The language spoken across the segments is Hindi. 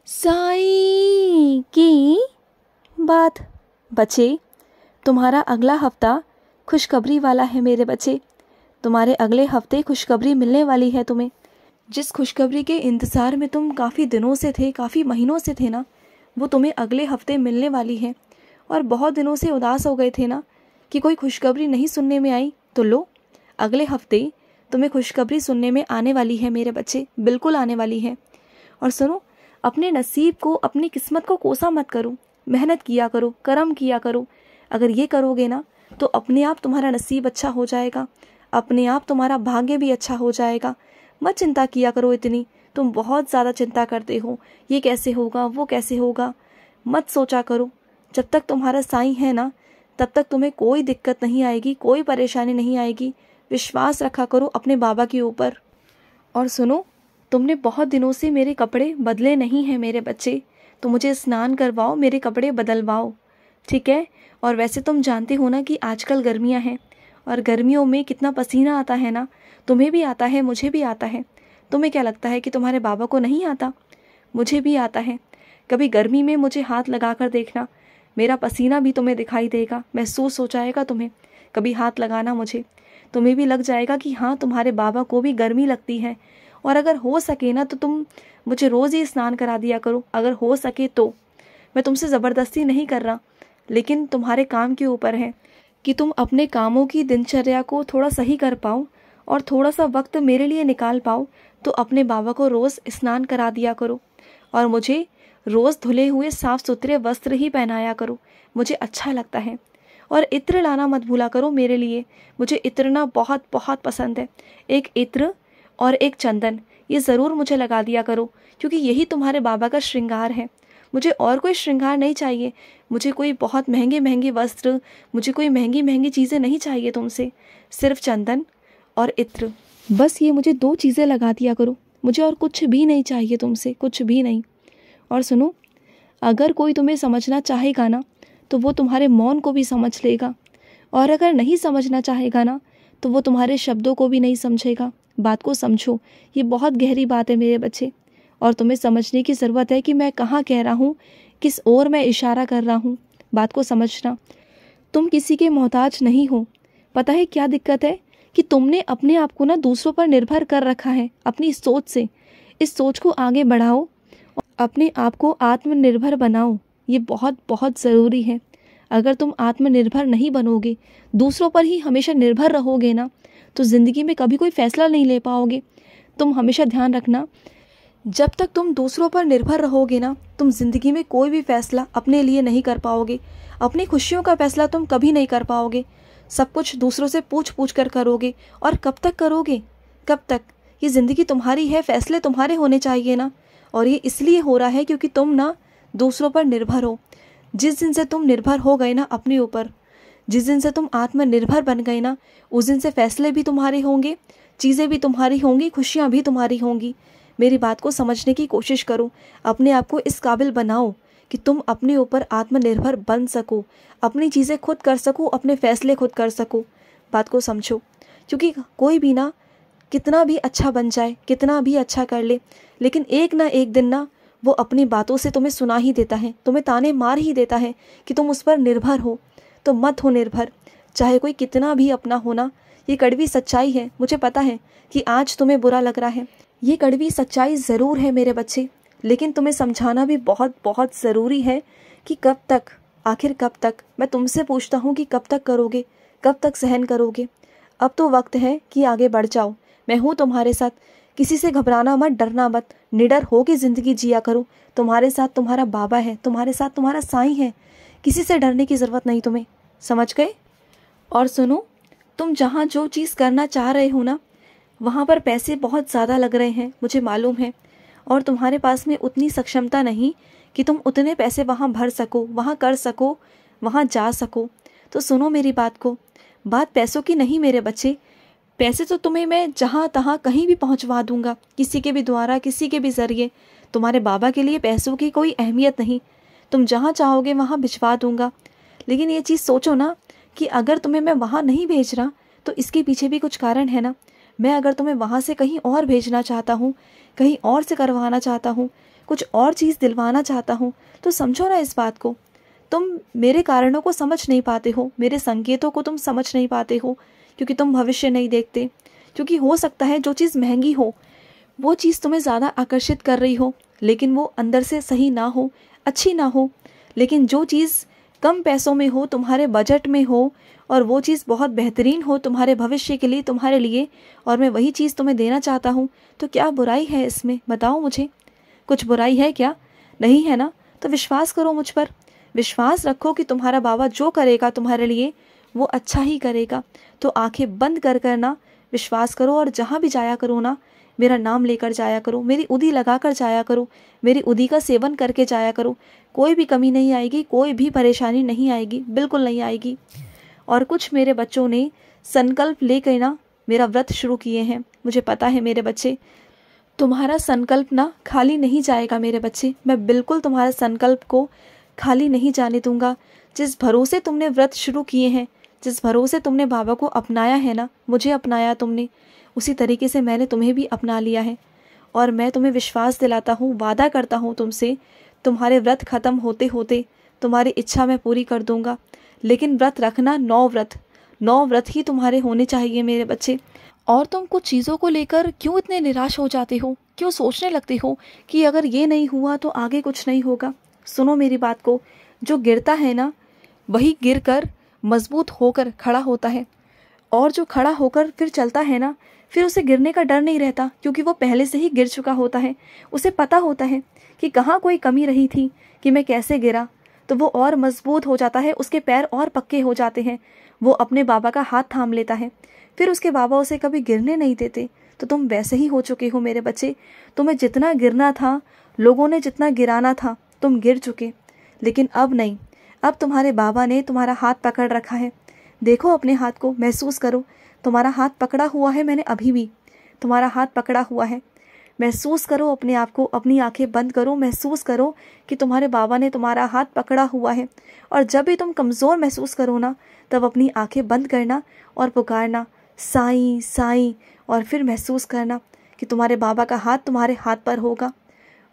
साई की बात। बच्चे, तुम्हारा अगला हफ्ता खुशखबरी वाला है मेरे बच्चे। तुम्हारे अगले हफ्ते खुशखबरी मिलने वाली है तुम्हें। जिस खुशखबरी के इंतज़ार में तुम काफ़ी दिनों से थे, काफ़ी महीनों से थे ना, वो तुम्हें अगले हफ्ते मिलने वाली है। और बहुत दिनों से उदास हो गए थे ना कि कोई खुशखबरी नहीं सुनने में आई, तो लो, अगले हफ्ते तुम्हें खुशखबरी सुनने में आने वाली है मेरे बच्चे, बिल्कुल आने वाली है। और सुनो, अपने नसीब को, अपनी किस्मत को कोसा मत करो, मेहनत किया करो, कर्म किया करो। अगर ये करोगे ना तो अपने आप तुम्हारा नसीब अच्छा हो जाएगा, अपने आप तुम्हारा भाग्य भी अच्छा हो जाएगा। मत चिंता किया करो इतनी, तुम बहुत ज़्यादा चिंता करते हो, ये कैसे होगा, वो कैसे होगा। मत सोचा करो, जब तक तुम्हारा साईं है ना तब तक तुम्हें कोई दिक्कत नहीं आएगी, कोई परेशानी नहीं आएगी। विश्वास रखा करो अपने बाबा के ऊपर। और सुनो, तुमने बहुत दिनों से मेरे कपड़े बदले नहीं हैं मेरे बच्चे, तो मुझे स्नान करवाओ, मेरे कपड़े बदलवाओ, ठीक है। और वैसे तुम जानते हो ना कि आजकल गर्मियां हैं, और गर्मियों में कितना पसीना आता है ना, तुम्हें भी आता है, मुझे भी आता है। तुम्हें क्या लगता है कि तुम्हारे बाबा को नहीं आता? मुझे भी आता है। कभी गर्मी में मुझे हाथ लगा कर देखना, मेरा पसीना भी तुम्हें दिखाई देगा, महसूस हो जाएगा तुम्हें। कभी हाथ लगाना मुझे, तुम्हें भी लग जाएगा कि हाँ, तुम्हारे बाबा को भी गर्मी लगती है। और अगर हो सके ना तो तुम मुझे रोज़ ही स्नान करा दिया करो, अगर हो सके तो। मैं तुमसे ज़बरदस्ती नहीं कर रहा, लेकिन तुम्हारे काम के ऊपर है कि तुम अपने कामों की दिनचर्या को थोड़ा सही कर पाओ और थोड़ा सा वक्त मेरे लिए निकाल पाओ। तो अपने बाबा को रोज़ स्नान करा दिया करो और मुझे रोज़ धुले हुए साफ़ सुथरे वस्त्र ही पहनाया करो, मुझे अच्छा लगता है। और इत्र लाना मत भूला करो मेरे लिए, मुझे इत्रना बहुत बहुत पसंद है। एक इत्र और एक चंदन, ये ज़रूर मुझे लगा दिया करो, क्योंकि यही तुम्हारे बाबा का श्रृंगार है। मुझे और कोई श्रृंगार नहीं चाहिए, मुझे कोई बहुत महंगे महंगे वस्त्र, मुझे कोई महंगी महंगी चीज़ें नहीं चाहिए तुमसे। सिर्फ चंदन और इत्र, बस ये मुझे 2 चीज़ें लगा दिया करो, मुझे और कुछ भी नहीं चाहिए तुमसे, कुछ भी नहीं। और सुनो, अगर कोई तुम्हें समझना चाहेगा ना तो वो तुम्हारे मौन को भी समझ लेगा, और अगर नहीं समझना चाहेगा ना तो वो तुम्हारे शब्दों को भी नहीं समझेगा। बात को समझो, ये बहुत गहरी बात है मेरे बच्चे, और तुम्हें समझने की ज़रूरत है कि मैं कहाँ कह रहा हूँ, किस ओर मैं इशारा कर रहा हूँ। बात को समझना, तुम किसी के मोहताज नहीं हो। पता है क्या दिक्कत है कि तुमने अपने आप को ना दूसरों पर निर्भर कर रखा है अपनी सोच से। इस सोच को आगे बढ़ाओ और अपने आप को आत्मनिर्भर बनाओ, ये बहुत बहुत ज़रूरी है। अगर तुम आत्मनिर्भर नहीं बनोगे, दूसरों पर ही हमेशा निर्भर रहोगे ना, तो ज़िंदगी में कभी कोई फ़ैसला नहीं ले पाओगे। तुम हमेशा ध्यान रखना, जब तक तुम दूसरों पर निर्भर रहोगे ना, तुम ज़िंदगी में कोई भी फ़ैसला अपने लिए नहीं कर पाओगे। अपनी खुशियों का फ़ैसला तुम कभी नहीं कर पाओगे। सब कुछ दूसरों से पूछ पूछ कर करोगे, और कब तक करोगे, कब तक? ये ज़िंदगी तुम्हारी है, फ़ैसले तुम्हारे होने चाहिए ना। और ये इसलिए हो रहा है क्योंकि तुम ना दूसरों पर निर्भर हो। जिस दिन से तुम निर्भर हो गए ना अपने ऊपर, जिस दिन से तुम आत्मनिर्भर बन गए ना, उस दिन से फ़ैसले भी तुम्हारे होंगे, चीज़ें भी तुम्हारी होंगी, खुशियाँ भी तुम्हारी होंगी। मेरी बात को समझने की कोशिश करो, अपने आप को इस काबिल बनाओ कि तुम अपने ऊपर आत्मनिर्भर बन सको, अपनी चीज़ें खुद कर सको, अपने फ़ैसले खुद कर सको। बात को समझो, क्योंकि कोई भी ना कितना भी अच्छा बन जाए, कितना भी अच्छा कर ले, लेकिन एक ना एक दिन ना वो अपनी बातों से तुम्हें सुना ही देता है, तुम्हें ताने मार ही देता है कि तुम उस पर निर्भर हो। तो मत हो निर्भर, चाहे कोई कितना भी अपना होना। ये कड़वी सच्चाई है, मुझे पता है कि आज तुम्हें बुरा लग रहा है, ये कड़वी सच्चाई ज़रूर है मेरे बच्चे, लेकिन तुम्हें समझाना भी बहुत बहुत ज़रूरी है कि कब तक, आखिर कब तक। मैं तुमसे पूछता हूँ कि कब तक करोगे, कब तक सहन करोगे? अब तो वक्त है कि आगे बढ़ जाओ। मैं हूँ तुम्हारे साथ, किसी से घबराना मत, डरना मत, निडर हो के ज़िंदगी जिया करो। तुम्हारे साथ तुम्हारा बाबा है, तुम्हारे साथ तुम्हारा साईं है, किसी से डरने की ज़रूरत नहीं तुम्हें, समझ गए? और सुनो, तुम जहाँ जो चीज़ करना चाह रहे हो ना, वहाँ पर पैसे बहुत ज़्यादा लग रहे हैं, मुझे मालूम है, और तुम्हारे पास में उतनी सक्षमता नहीं कि तुम उतने पैसे वहाँ भर सको, वहाँ कर सको, वहाँ जा सको। तो सुनो मेरी बात को, बात पैसों की नहीं मेरे बच्चे। पैसे तो तुम्हें मैं जहाँ तहाँ कहीं भी पहुँचवा दूँगा, किसी के भी द्वारा, किसी के भी ज़रिए। तुम्हारे बाबा के लिए पैसों की कोई अहमियत नहीं, तुम जहाँ चाहोगे वहाँ भिजवा दूँगा। लेकिन ये चीज़ सोचो ना कि अगर तुम्हें मैं वहाँ नहीं भेज रहा तो इसके पीछे भी कुछ कारण है ना। मैं अगर तुम्हें वहाँ से कहीं और भेजना चाहता हूँ, कहीं और से करवाना चाहता हूँ, कुछ और चीज़ दिलवाना चाहता हूँ, तो समझो ना इस बात को। तुम मेरे कारणों को समझ नहीं पाते हो, मेरे संकेतों को तुम समझ नहीं पाते हो, क्योंकि तुम भविष्य नहीं देखते। क्योंकि हो सकता है जो चीज़ महंगी हो वो चीज़ तुम्हें ज़्यादा आकर्षित कर रही हो, लेकिन वो अंदर से सही ना हो, अच्छी ना हो। लेकिन जो चीज़ कम पैसों में हो, तुम्हारे बजट में हो, और वो चीज़ बहुत बेहतरीन हो तुम्हारे भविष्य के लिए, तुम्हारे लिए, और मैं वही चीज़ तुम्हें देना चाहता हूँ, तो क्या बुराई है इसमें? बताओ मुझे, कुछ बुराई है क्या? नहीं है ना? तो विश्वास करो मुझ पर, विश्वास रखो कि तुम्हारा बाबा जो करेगा तुम्हारे लिए वो अच्छा ही करेगा। तो आंखें बंद कर कर ना विश्वास करो, और जहाँ भी जाया करो ना मेरा नाम लेकर जाया करो, मेरी उदी लगा कर जाया करो, मेरी उदी का सेवन करके जाया करो। कोई भी कमी नहीं आएगी, कोई भी परेशानी नहीं आएगी, बिल्कुल नहीं आएगी। और कुछ मेरे बच्चों ने संकल्प लेकर ना मेरा व्रत शुरू किए हैं। मुझे पता है मेरे बच्चे, तुम्हारा संकल्प ना खाली नहीं जाएगा मेरे बच्चे। मैं बिल्कुल तुम्हारे संकल्प को खाली नहीं जाने दूंगा। जिस भरोसे तुमने व्रत शुरू किए हैं, जिस भरोसे तुमने बाबा को अपनाया है ना, मुझे अपनाया तुमने, उसी तरीके से मैंने तुम्हें भी अपना लिया है। और मैं तुम्हें विश्वास दिलाता हूँ, वादा करता हूँ तुमसे, तुम्हारे व्रत खत्म होते होते तुम्हारी इच्छा मैं पूरी कर दूंगा। लेकिन व्रत रखना 9 व्रत, 9 व्रत ही तुम्हारे होने चाहिए मेरे बच्चे। और तुम कुछ चीज़ों को लेकर क्यों इतने निराश हो जाते हो? क्यों सोचने लगते हो कि अगर ये नहीं हुआ तो आगे कुछ नहीं होगा? सुनो मेरी बात को, जो गिरता है ना वही गिर कर मजबूत होकर खड़ा होता है, और जो खड़ा होकर फिर चलता है ना, फिर उसे गिरने का डर नहीं रहता, क्योंकि वो पहले से ही गिर चुका होता है। उसे पता होता है कि कहाँ कोई कमी रही थी, कि मैं कैसे गिरा, तो वो और मजबूत हो जाता है, उसके पैर और पक्के हो जाते हैं। वो अपने बाबा का हाथ थाम लेता है, फिर उसके बाबा उसे कभी गिरने नहीं देते। तो तुम वैसे ही हो चुके हो मेरे बच्चे। तुम्हें जितना गिरना था, लोगों ने जितना गिराना था, तुम गिर चुके। लेकिन अब नहीं, अब तुम्हारे बाबा ने तुम्हारा हाथ पकड़ रखा है। देखो अपने हाथ को, महसूस करो, तुम्हारा हाथ पकड़ा हुआ है मैंने, अभी भी तुम्हारा हाथ पकड़ा हुआ है। महसूस करो अपने आप को, अपनी आंखें बंद करो, महसूस करो कि तुम्हारे बाबा ने तुम्हारा हाथ पकड़ा हुआ है। और जब भी तुम कमज़ोर महसूस करो ना, तब अपनी आंखें बंद करना और पुकारना साईं साईं, और फिर महसूस करना कि तुम्हारे बाबा का हाथ तुम्हारे हाथ पर होगा,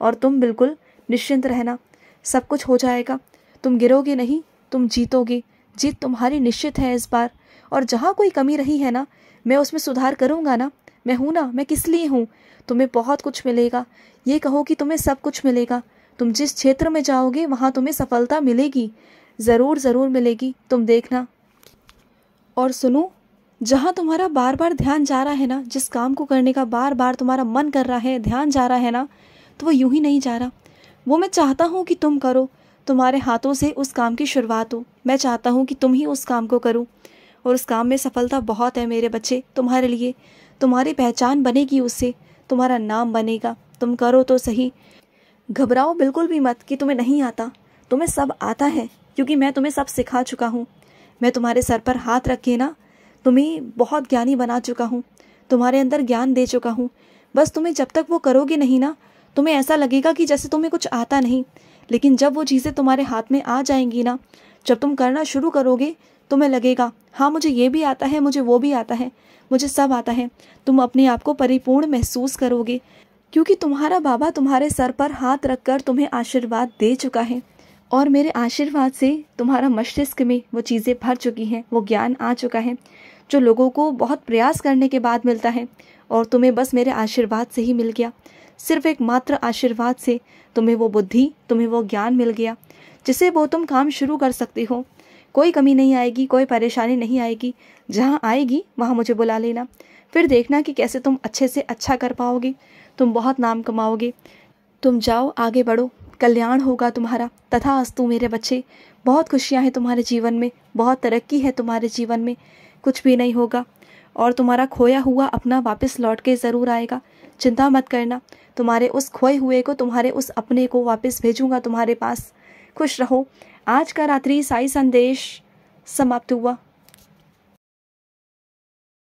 और तुम बिल्कुल निश्चिंत रहना, सब कुछ हो जाएगा। तुम गिरोगे नहीं, तुम जीतोगे। जीत तुम्हारी निश्चित है इस बार। और जहाँ कोई कमी रही है ना, मैं उसमें सुधार करूँगा ना। मैं हूँ ना, मैं किस लिए हूँ। तुम्हें बहुत कुछ मिलेगा, ये कहो कि तुम्हें सब कुछ मिलेगा। तुम जिस क्षेत्र में जाओगे वहाँ तुम्हें सफलता मिलेगी, ज़रूर ज़रूर मिलेगी, तुम देखना। और सुनो, जहाँ तुम्हारा बार बार ध्यान जा रहा है ना, जिस काम को करने का बार बार तुम्हारा मन कर रहा है, ध्यान जा रहा है ना, तो वो यूं ही नहीं जा रहा। वो मैं चाहता हूँ कि तुम करो, तुम्हारे हाथों से उस काम की शुरुआत हो। मैं चाहता हूँ कि तुम ही उस काम को करो, और उस काम में सफलता बहुत है मेरे बच्चे तुम्हारे लिए। तुम्हारी पहचान बनेगी उससे, तुम्हारा नाम बनेगा। तुम करो तो सही। घबराओ बिल्कुल भी मत कि तुम्हें नहीं आता, तुम्हें सब आता है, क्योंकि मैं तुम्हें सब सिखा चुका हूँ। मैं तुम्हारे सर पर हाथ रख के ना तुम्हें बहुत ज्ञानी बना चुका हूँ, तुम्हारे अंदर ज्ञान दे चुका हूँ। बस तुम्हें जब तक वो करोगे नहीं ना, तुम्हें ऐसा लगेगा कि जैसे तुम्हें कुछ आता नहीं। लेकिन जब वो चीज़ें तुम्हारे हाथ में आ जाएंगी ना, जब तुम करना शुरू करोगे, तुम्हें लगेगा हाँ मुझे ये भी आता है, मुझे वो भी आता है, मुझे सब आता है। तुम अपने आप को परिपूर्ण महसूस करोगे, क्योंकि तुम्हारा बाबा तुम्हारे सर पर हाथ रखकर तुम्हें आशीर्वाद दे चुका है। और मेरे आशीर्वाद से तुम्हारा मस्तिष्क में वो चीज़ें भर चुकी हैं, वो ज्ञान आ चुका है जो लोगों को बहुत प्रयास करने के बाद मिलता है, और तुम्हें बस मेरे आशीर्वाद से ही मिल गया। सिर्फ एक मात्र आशीर्वाद से तुम्हें वो बुद्धि, तुम्हें वो ज्ञान मिल गया, जिससे वो तुम काम शुरू कर सकते हो। कोई कमी नहीं आएगी, कोई परेशानी नहीं आएगी। जहाँ आएगी वहाँ मुझे बुला लेना, फिर देखना कि कैसे तुम अच्छे से अच्छा कर पाओगे। तुम बहुत नाम कमाओगे। तुम जाओ, आगे बढ़ो, कल्याण होगा तुम्हारा। तथास्तु मेरे बच्चे। बहुत खुशियाँ हैं तुम्हारे जीवन में, बहुत तरक्की है तुम्हारे जीवन में। कुछ भी नहीं होगा, और तुम्हारा खोया हुआ अपना वापस लौट के ज़रूर आएगा। चिंता मत करना, तुम्हारे उस खोए हुए को, तुम्हारे उस अपने को वापस भेजूंगा तुम्हारे पास। खुश रहो। आज का रात्रि साई संदेश समाप्त हुआ।